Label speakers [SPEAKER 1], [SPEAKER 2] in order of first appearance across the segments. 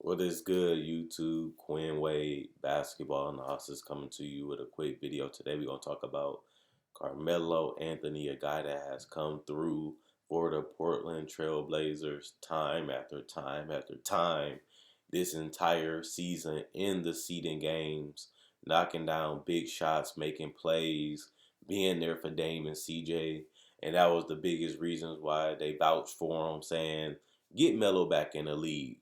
[SPEAKER 1] What is good, YouTube? Quinn Wade Basketball Analysis coming to you with a quick video. Today we're going to talk about Carmelo Anthony, a guy that has come through for the Portland Trail Blazers time after time after time this entire season in the seeding games, knocking down big shots, making plays, being there for Dame and CJ. And that was the biggest reasons why they vouched for him, saying, get Melo back in the league.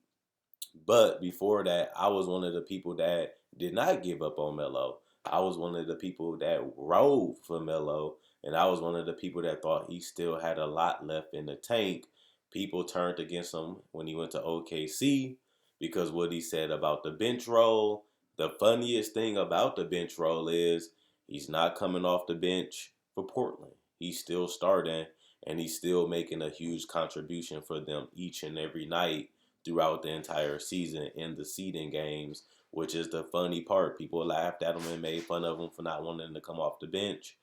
[SPEAKER 1] But before that, I was one of the people that did not give up on Melo. I was one of the people that rode for Melo, and I was one of the people that thought he still had a lot left in the tank. People turned against him when he went to OKC because what he said about the bench role. The funniest thing about the bench role is he's not coming off the bench for Portland. He's still starting, and he's still making a huge contribution for them each and every night throughout the entire season in the seeding games, which is the funny part. People laughed at him and made fun of him for not wanting to come off the bench.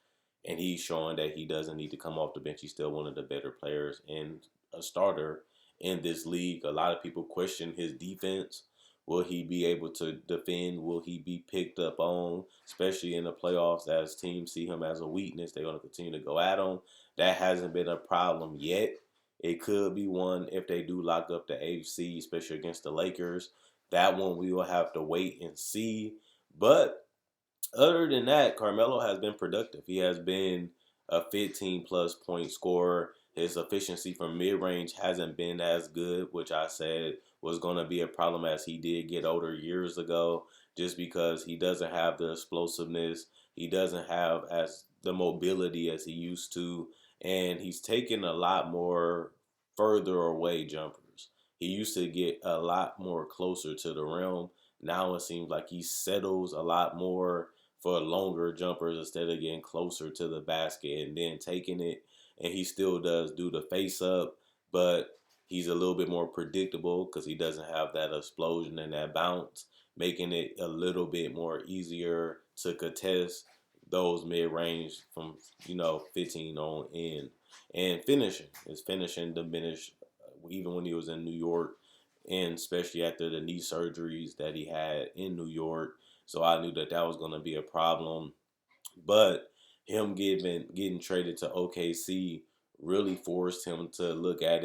[SPEAKER 1] And he's showing that he doesn't need to come off the bench. He's still one of the better players and a starter in this league. A lot of people question his defense. Will he be able to defend? Will he be picked up on, especially in the playoffs as teams see him as a weakness? They're going to continue to go at him. That hasn't been a problem yet. It could be one if they do lock up the AFC, especially against the Lakers. That one we will have to wait and see. But other than that, Carmelo has been productive. He has been a 15-plus point scorer. His efficiency from mid-range hasn't been as good, which I said was going to be a problem as he did get older years ago, just because he doesn't have the explosiveness. He doesn't have as the mobility as he used to, and he's taken a lot more further away jumpers. He used to get a lot more closer to the rim. Now it seems like he settles a lot more for longer jumpers instead of getting closer to the basket and then taking it. And he still does do the face up, but he's a little bit more predictable because he doesn't have that explosion and that bounce, making it a little bit more easier to contest those mid range from 15 on in. And his finishing diminished even when he was in New York, and especially after the knee surgeries that he had in New York. So I knew that that was going to be a problem. But him getting traded to OKC really forced him to look at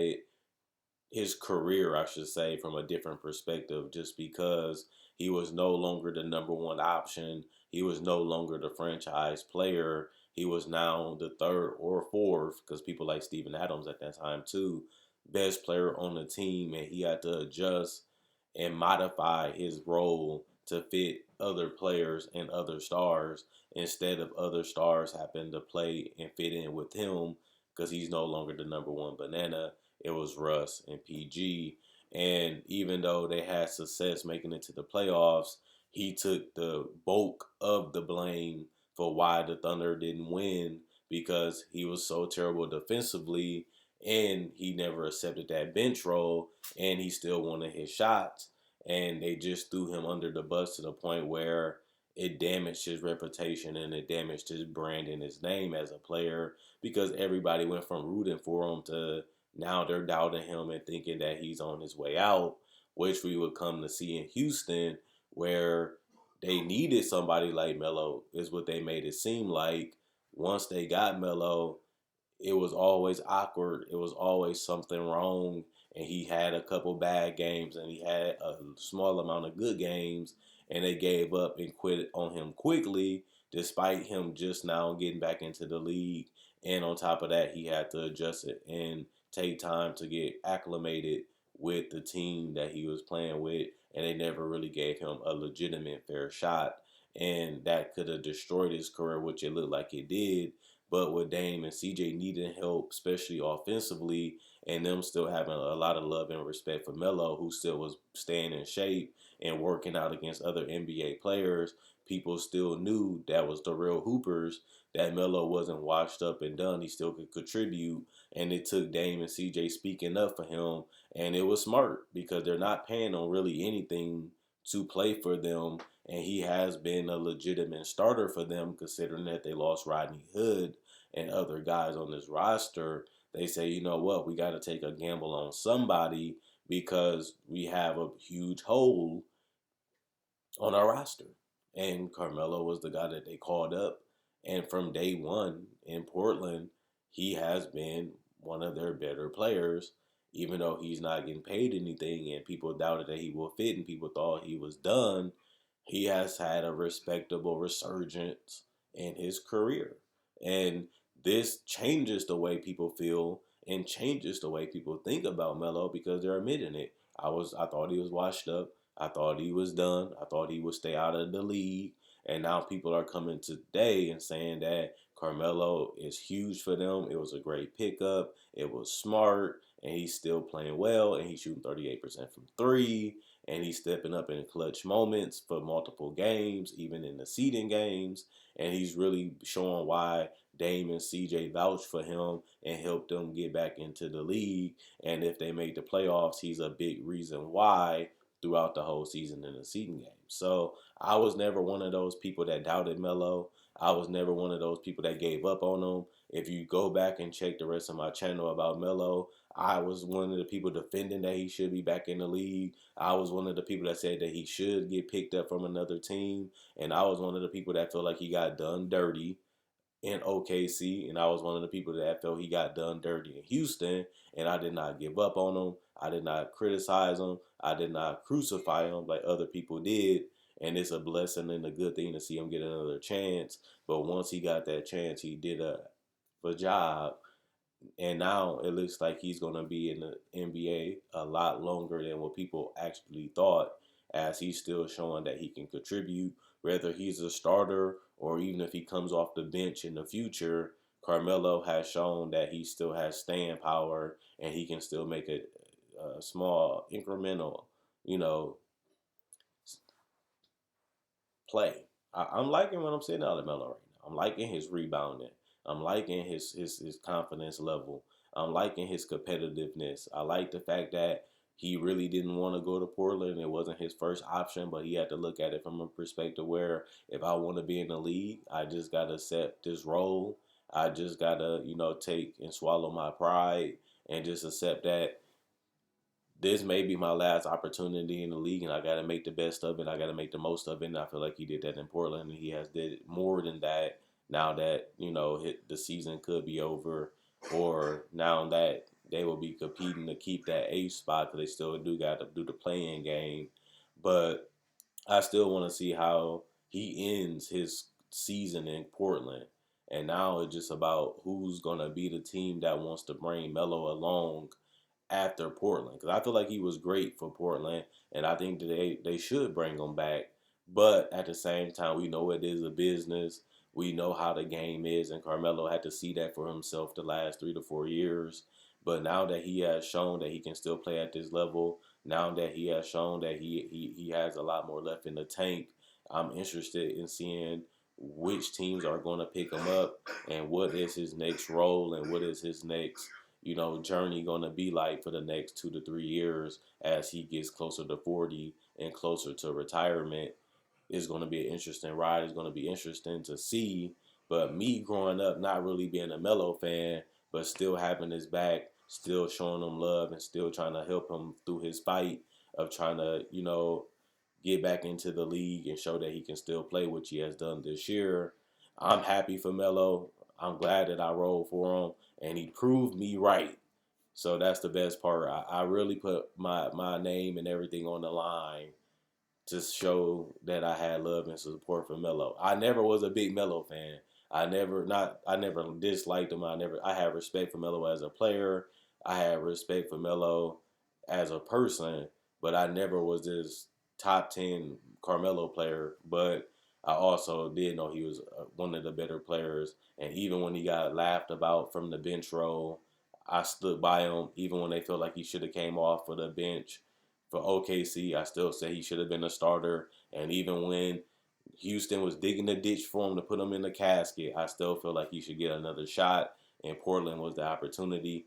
[SPEAKER 1] his career, I should say, from a different perspective, just because he was no longer the number one option. He was no longer the franchise player. He was now the third or fourth, because people like Steven Adams at that time too, best player on the team, and he had to adjust and modify his role to fit other players and other stars instead of other stars happen to play and fit in with him because he's no longer the number one banana. It was Russ and PG. And even though they had success making it to the playoffs, he took the bulk of the blame for why the Thunder didn't win because he was so terrible defensively and he never accepted that bench role and he still wanted his shots. And they just threw him under the bus to the point where it damaged his reputation and it damaged his brand and his name as a player because everybody went from rooting for him to now they're doubting him and thinking that he's on his way out, which we would come to see in Houston, where they needed somebody like Melo, is what they made it seem like. Once they got Melo, it was always awkward. It was always something wrong. And he had a couple bad games and he had a small amount of good games. And they gave up and quit on him quickly, despite him just now getting back into the league. And on top of that, he had to adjust it and take time to get acclimated with the team that he was playing with. And they never really gave him a legitimate fair shot. And that could have destroyed his career, which it looked like it did. But with Dame and CJ needing help, especially offensively, and them still having a lot of love and respect for Melo, who still was staying in shape and working out against other NBA players, people still knew that was the real hoopers, that Melo wasn't washed up and done. He still could contribute. And it took Dame and CJ speaking up for him. And it was smart because they're not paying on really anything to play for them, and he has been a legitimate starter for them considering that they lost Rodney Hood and other guys on this roster. They say, you know what, we got to take a gamble on somebody because we have a huge hole on our roster. And Carmelo was the guy that they called up. And from day one in Portland, he has been one of their better players, even though he's not getting paid anything and people doubted that he will fit and people thought he was done. He has had a respectable resurgence in his career. And this changes the way people feel and changes the way people think about Melo because they're admitting it. I thought he was washed up. I thought he was done. I thought he would stay out of the league. And now people are coming today and saying that Carmelo is huge for them. It was a great pickup. It was smart. And he's still playing well. And he's shooting 38% from three. And he's stepping up in clutch moments for multiple games, even in the seeding games. And he's really showing why Dame and CJ vouched for him and helped them get back into the league. And if they make the playoffs, he's a big reason why throughout the whole season in the seeding game. So I was never one of those people that doubted Melo. I was never one of those people that gave up on him. If you go back and check the rest of my channel about Melo, I was one of the people defending that he should be back in the league. I was one of the people that said that he should get picked up from another team. And I was one of the people that felt like he got done dirty in OKC, and I was one of the people that felt he got done dirty in Houston, and I did not give up on him. I did not criticize him. I did not crucify him like other people did. And it's a blessing and a good thing to see him get another chance. But once he got that chance, he did a job, and now it looks like he's going to be in the NBA a lot longer than what people actually thought, as he's still showing that he can contribute, whether he's a starter or even if he comes off the bench in the future. Carmelo has shown that he still has staying power and he can still make a small incremental, you know, play. I'm liking what I'm seeing out of Melo right now. I'm liking his rebounding. I'm liking his confidence level. I'm liking his competitiveness. I like the fact that he really didn't want to go to Portland. It wasn't his first option, but he had to look at it from a perspective where if I want to be in the league, I just got to accept this role. I just got to, take and swallow my pride and just accept that this may be my last opportunity in the league, and I got to make the best of it. I got to make the most of it, and I feel like he did that in Portland, and he has did more than that. Now that the season could be over, or now that they will be competing to keep that eighth spot because they still do got to do the play-in game. But I still want to see how he ends his season in Portland. And now it's just about who's going to be the team that wants to bring Melo along after Portland, because I feel like he was great for Portland, and I think that they should bring him back. But at the same time, we know it is a business. We know how the game is, and Carmelo had to see that for himself the last 3 to 4 years. But now that he has shown that he can still play at this level, now that he has shown that he has a lot more left in the tank, I'm interested in seeing which teams are going to pick him up and what is his next role and what is his next journey going to be like for the next 2 to 3 years as he gets closer to 40 and closer to retirement. Is going to be an interesting ride. It's going to be interesting to see. But me growing up, not really being a Melo fan, but still having his back, still showing him love, and still trying to help him through his fight of trying to, get back into the league and show that he can still play, which he has done this year. I'm happy for Melo. I'm glad that I rolled for him, and he proved me right. So that's the best part. I really put my name and everything on the line to show that I had love and support for Melo. I never was a big Melo fan. I never disliked him. I had respect for Melo as a player. I had respect for Melo as a person, but I never was this top 10 Carmelo player. But I also did know he was one of the better players. And even when he got laughed about from the bench role, I stood by him. Even when they felt like he should have came off for the bench for OKC, I still say he should have been a starter. And even when Houston was digging the ditch for him to put him in the casket, I still feel like he should get another shot. And Portland was the opportunity.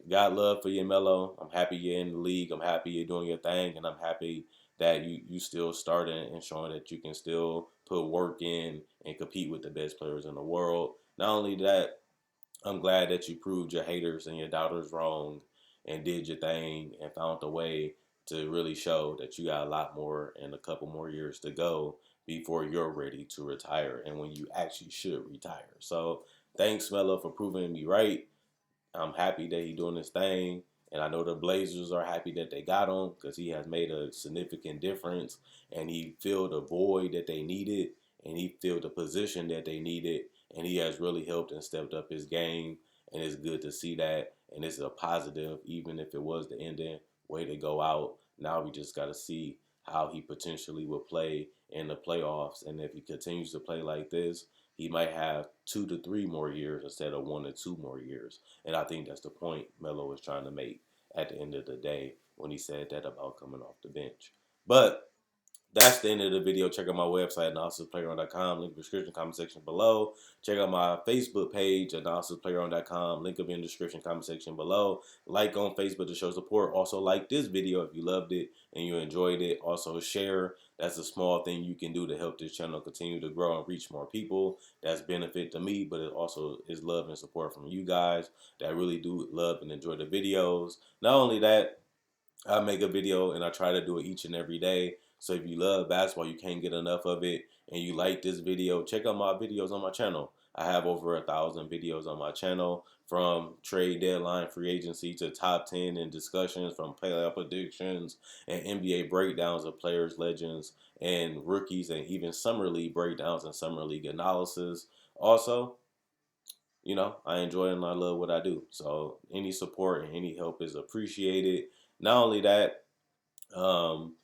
[SPEAKER 1] Got love for you, Melo. I'm happy you're in the league. I'm happy you're doing your thing, and I'm happy that you still starting and showing that you can still put work in and compete with the best players in the world. Not only that, I'm glad that you proved your haters and your doubters wrong, and did your thing and found a way to really show that you got a lot more and a couple more years to go before you're ready to retire and when you actually should retire. So thanks, Melo, for proving me right. I'm happy that he's doing his thing, and I know the Blazers are happy that they got him because he has made a significant difference, and he filled a void that they needed, and he filled the position that they needed, and he has really helped and stepped up his game, and it's good to see that, and it's a positive, even if it was the ending way to go out. Now we just got to see how he potentially will play in the playoffs, and if he continues to play like this, he might have 2 to 3 more years instead of 1 or 2 more years. And I think that's the point Melo was trying to make at the end of the day when he said that about coming off the bench. But that's the end of the video. Check out my website, analysisplayground.com. Link in the description, comment section below. Check out my Facebook page, analysisplayground.com. Link up in the description, comment section below. Like on Facebook to show support. Also, like this video if you loved it and you enjoyed it. Also, share. That's a small thing you can do to help this channel continue to grow and reach more people. That's benefit to me, but it also is love and support from you guys that really do love and enjoy the videos. Not only that, I make a video and I try to do it each and every day. So if you love basketball, you can't get enough of it, and you like this video, check out my videos on my channel. I have over 1,000 videos on my channel, from trade deadline, free agency, to top 10 and discussions, from playoff predictions and NBA breakdowns of players, legends, and rookies, and even summer league breakdowns and summer league analysis. Also, I enjoy and I love what I do. So any support and any help is appreciated. Not only that, um,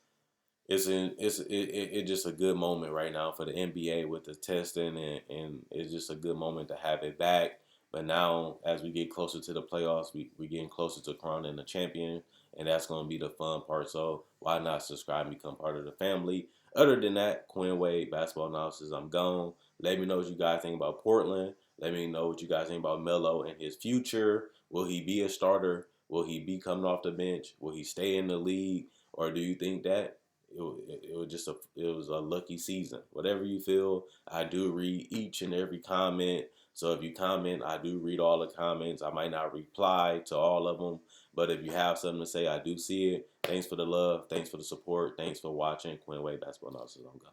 [SPEAKER 1] it's just a good moment right now for the NBA with the testing, and it's just a good moment to have it back. But now, as we get closer to the playoffs, we're getting closer to crowning the champion, and that's going to be the fun part. So why not subscribe and become part of the family? Other than that, Quinn Wade, basketball analysis, I'm gone. Let me know what you guys think about Portland. Let me know what you guys think about Melo and his future. Will he be a starter? Will he be coming off the bench? Will he stay in the league? Or do you think that it was a lucky season? Whatever you feel, I do read each and every comment. So if you comment, I do read all the comments. I might not reply to all of them, but if you have something to say, I do see it. Thanks for the love. Thanks for the support. Thanks for watching. Quinn Wade Basketball Analysis. I'm gone.